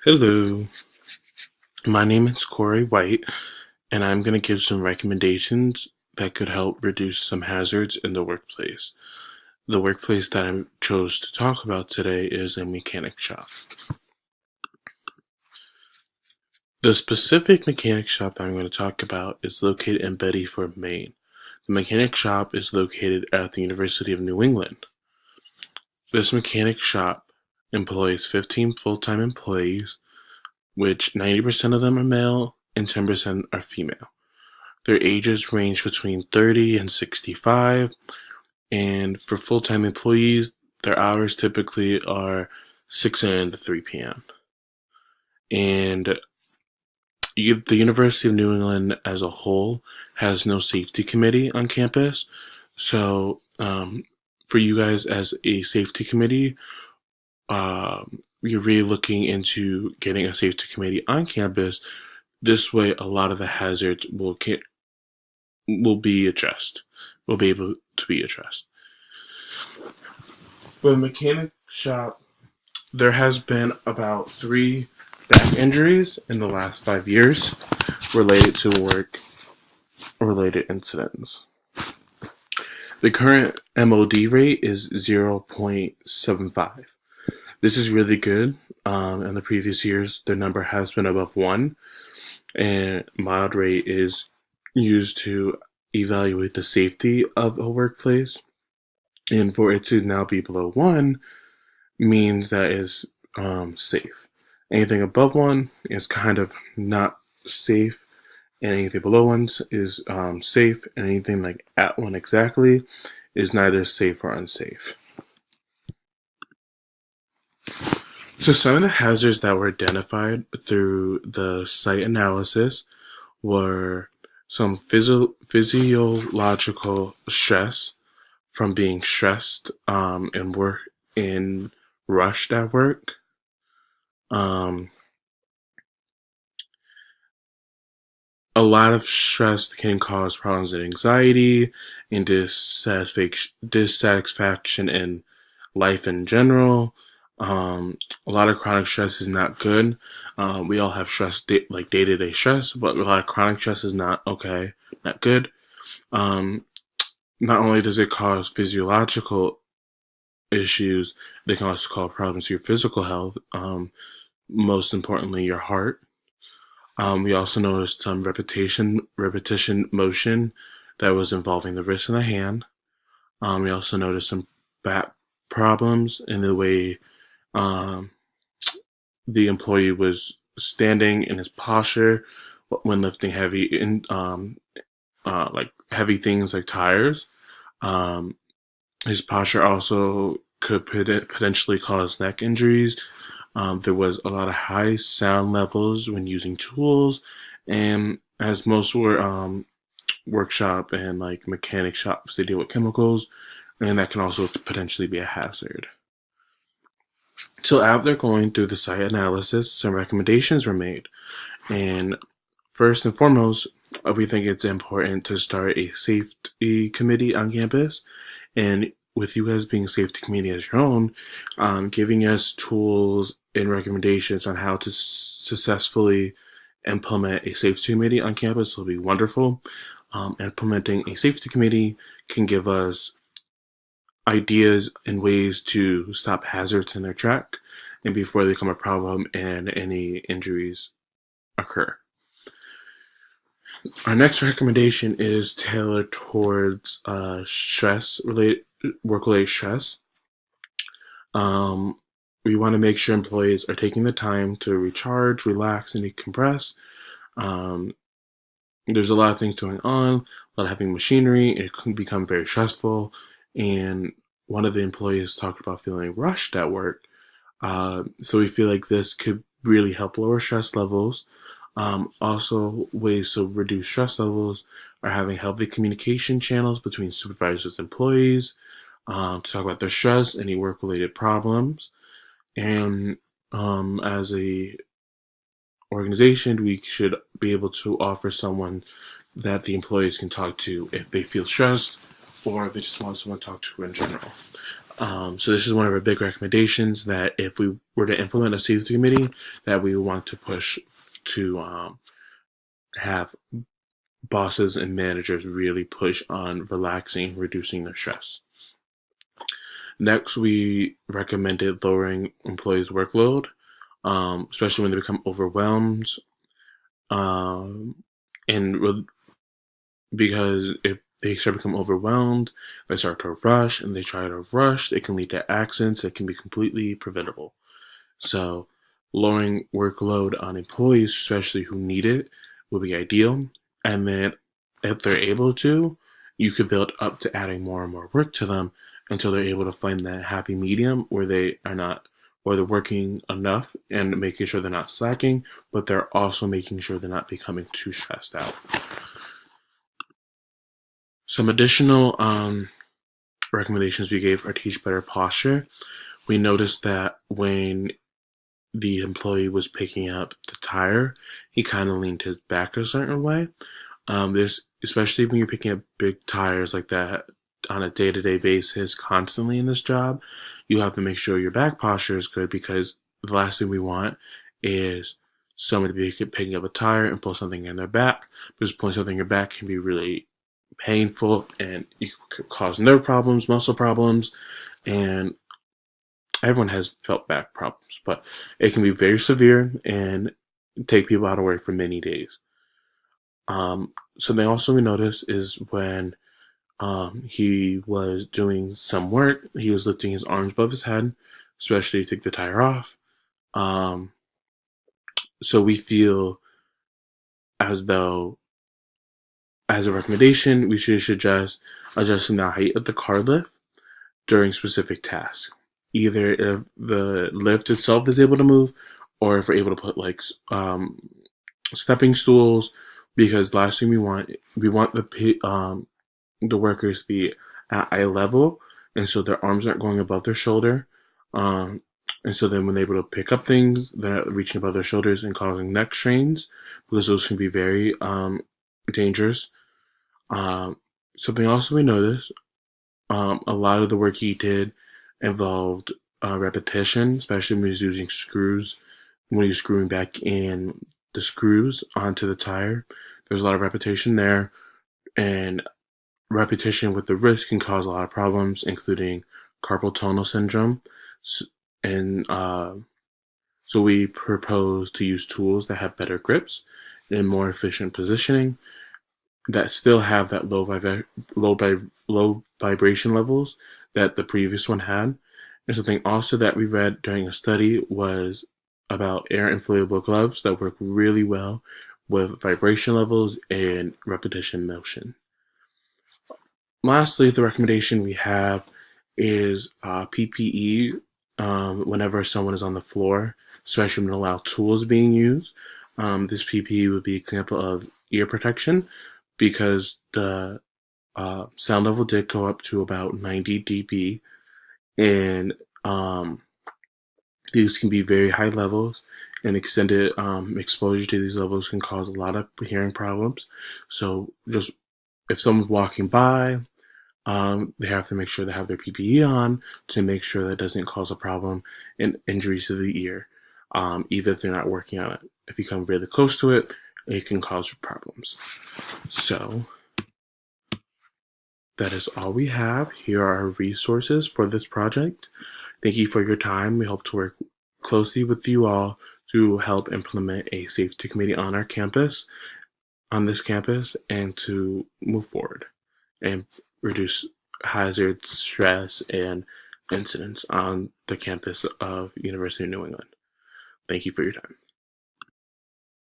Hello, my name is Corey White, and I'm going to give some recommendations that could help reduce some hazards in the workplace. The workplace that I chose to talk about today is a mechanic shop. The specific mechanic shop I'm going to talk about is located in Bedford, Maine. The mechanic shop is located at the University of New England. This mechanic shop employs 15 full-time employees, which 90% of them are male and 10% are female. Their ages range between 30 and 65, and for full-time employees, their hours typically are 6 a.m. to 3 p.m. And the University of New England as a whole has no safety committee on campus. So for you guys as a safety committee, you're really looking into getting a safety committee on campus. This way, a lot of the hazards will be addressed, will be able to be addressed. For the mechanic shop, there has been about 3 back injuries in the last 5 years related to work-related incidents. The current MOD rate is 0.75. This is really good. In the previous years, the number has been above 1, and mild rate is used to evaluate the safety of a workplace. And for it to now be below 1 means that it's safe. Anything above 1 is kind of not safe, and anything below 1 is safe, and anything like at 1 exactly is neither safe or unsafe. So some of the hazards that were identified through the site analysis were some physiological stress from being stressed and rushed at work. A lot of stress can cause problems in anxiety and dissatisfaction in life in general. A lot of chronic stress is not good. We all have stress, like day-to-day stress, but a lot of chronic stress is not good. Not only does it cause physiological issues, they can also cause problems to your physical health, most importantly, your heart. We also noticed some repetition motion that was involving the wrist and the hand. We also noticed some back problems in the way the employee was standing in his posture when lifting heavy like heavy things like tires. His posture also could potentially cause neck injuries. There was a lot of high sound levels when using tools, and as most were workshop and like mechanic shops, they deal with chemicals, and that can also potentially be a hazard. So after going through the site analysis, some recommendations were made. And first and foremost, we think it's important to start a safety committee on campus. And with you guys being a safety committee as your own, giving us tools and recommendations on how to successfully implement a safety committee on campus will be wonderful. Implementing a safety committee can give us ideas and ways to stop hazards in their track and before they become a problem and any injuries occur. Our next recommendation is tailored towards work-related stress. We want to make sure employees are taking the time to recharge, relax, and decompress. There's a lot of things going on, a lot of heavy machinery. It can become very stressful, and one of the employees talked about feeling rushed at work. So we feel like this could really help lower stress levels. Also, ways to reduce stress levels are having healthy communication channels between supervisors and employees to talk about their stress, any work-related problems. And as a organization, we should be able to offer someone that the employees can talk to if they feel stressed or if they just want someone to talk to in general. So this is one of our big recommendations that if we were to implement a safety committee, that we want to push to have bosses and managers really push on relaxing, reducing their stress. Next, we recommended lowering employees' workload, especially when they become overwhelmed. Um, and because if they start to become overwhelmed, they start to rush, and they try to rush, it can lead to accidents that can be completely preventable. So, lowering workload on employees, especially who need it, would be ideal. And then, if they're able to, you could build up to adding more and more work to them until they're able to find that happy medium where they are not, where they're working enough and making sure they're not slacking, but they're also making sure they're not becoming too stressed out. Some additional recommendations we gave are teach better posture. We noticed that when the employee was picking up the tire, he kind of leaned his back a certain way. There's especially when you're picking up big tires like that on a day-to-day basis, constantly in this job, you have to make sure your back posture is good because the last thing we want is someone to be picking up a tire and pull something in their back. Because pulling something in your back can be really painful and you could cause nerve problems, muscle problems, and everyone has felt back problems, but it can be very severe and take people out of work for many days. Something also we noticed is when he was doing some work, he was lifting his arms above his head, especially to take the tire off. Um, so we feel as though, as a recommendation, we should suggest adjusting the height of the car lift during specific tasks. Either if the lift itself is able to move, or if we're able to put like stepping stools, because the last thing we want the workers to be at eye level, and so their arms aren't going above their shoulder, um, and so then when they're able to pick up things, they're not reaching above their shoulders and causing neck strains, because those can be very dangerous. Um, Something also we noticed, a lot of the work he did involved repetition, especially when he was using screws, when he was screwing back in the screws onto the tire. There's a lot of repetition there, and repetition with the wrist can cause a lot of problems, including carpal tunnel syndrome. And so we propose to use tools that have better grips and more efficient positioning that still have that low vibration levels that the previous one had. And something also that we read during a study was about air inflatable gloves that work really well with vibration levels and repetition motion. Lastly, the recommendation we have is PPE whenever someone is on the floor, especially when allow tools being used. This PPE would be an example of ear protection because the sound level did go up to about 90 dB, and these can be very high levels, and extended exposure to these levels can cause a lot of hearing problems. So just if someone's walking by, they have to make sure they have their PPE on to make sure that doesn't cause a problem and injuries to the ear, even if they're not working on it. If you come really close to it, it can cause problems. So that is all we have. Here are our resources for this project. Thank you for your time. We hope to work closely with you all to help implement a safety committee on our campus, on this campus, and to move forward and reduce hazards, stress, and incidents on the campus of University of New England. Thank you for your time.